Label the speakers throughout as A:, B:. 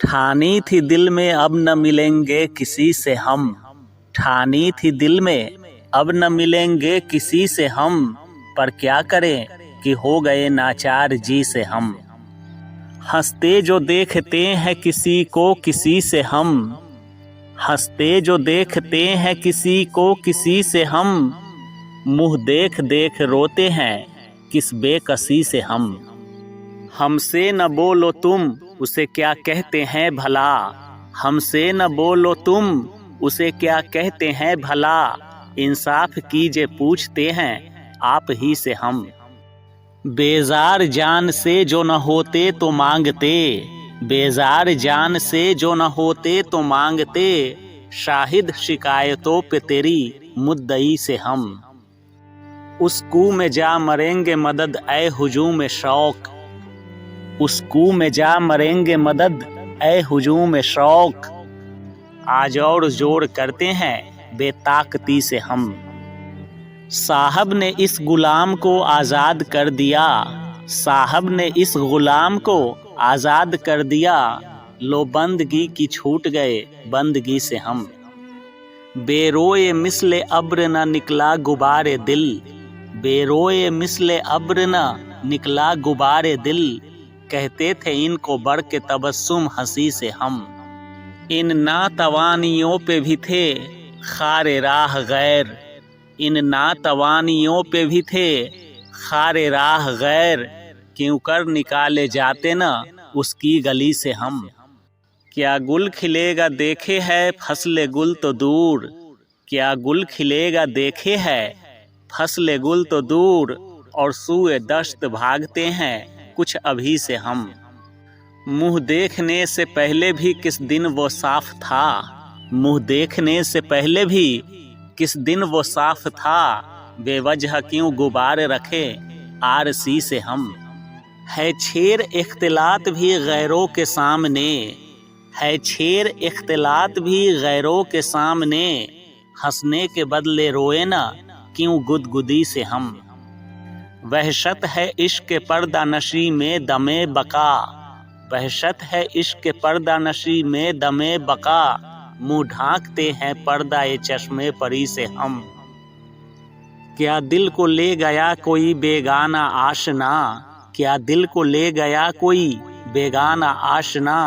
A: ठानी थी दिल में अब न मिलेंगे किसी से हम, ठानी थी दिल में अब न मिलेंगे किसी से हम, पर क्या करें कि हो गए नाचार जी से हम। हंसते जो देखते हैं किसी को किसी से हम, हंसते जो देखते हैं किसी को किसी से हम, मुँह देख देख रोते हैं किस बेकसी से हम। हमसे न बोलो तुम उसे क्या कहते हैं भला, हमसे न बोलो तुम उसे क्या कहते हैं भला, इंसाफ कीजिए पूछते हैं आप ही से हम। बेजार जान से जो न होते तो मांगते, बेजार जान से जो न होते तो मांगते, शाहिद शिकायतों पे तेरी मुद्दई से हम। उस कुएं में जा मरेंगे मदद ऐ हुजूम शौक, उस कुएं में जा मरेंगे मदद ऐ हुजूम शौक, आज और जोर करते हैं बेताकती से हम। साहब ने इस गुलाम को आज़ाद कर दिया, साहब ने इस गुलाम को आज़ाद कर दिया, लो बंदगी की छूट गए बंदगी से हम। बेरोए मिसले अब्र न निकला गुबारे दिल, बेरोए मिसले अब्र न निकला गुबारे दिल, कहते थे इनको बढ़ के तबस्सुम हंसी से हम। इन नातवानियों पे भी थे खारे राह गैर, इन नातवानियों पे भी थे खारे राह गैर, क्यों कर निकाले जाते न उसकी गली से हम। क्या गुल खिलेगा देखे है फसले गुल तो दूर, क्या गुल खिलेगा देखे है फसले गुल तो दूर, और सूए दश्त भागते हैं कुछ अभी से हम। मुँह देखने से पहले भी किस दिन वो साफ था, मुँह देखने से पहले भी किस दिन वो साफ था, बेवजह क्यों गुबार रखे आरसी से हम। है छेर इख्तिलात भी गैरों के सामने, है छेर इख्तिलात भी गैरों के सामने, हंसने के बदले रोए ना क्यों गुदगुदी से हम। वहशत है इश्क पर्दा नशी में दमे बका, वहशत है इश्क पर्दा नशी में दमे बका, मुँह ढांकते हैं पर्दा ये चश्मे परी से हम। क्या दिल को ले गया कोई बेगाना आशना, क्या दिल को ले गया कोई बेगाना आशना,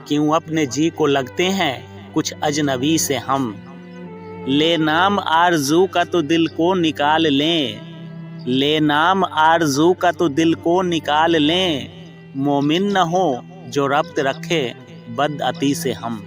A: क्यों अपने जी को लगते हैं कुछ अजनबी से हम। ले नाम आरज़ू का तो दिल को निकाल लें, ले नाम आरज़ू का तो दिल को निकाल लें, मोमिन न हो जो रब्त रखे बदअती से हम।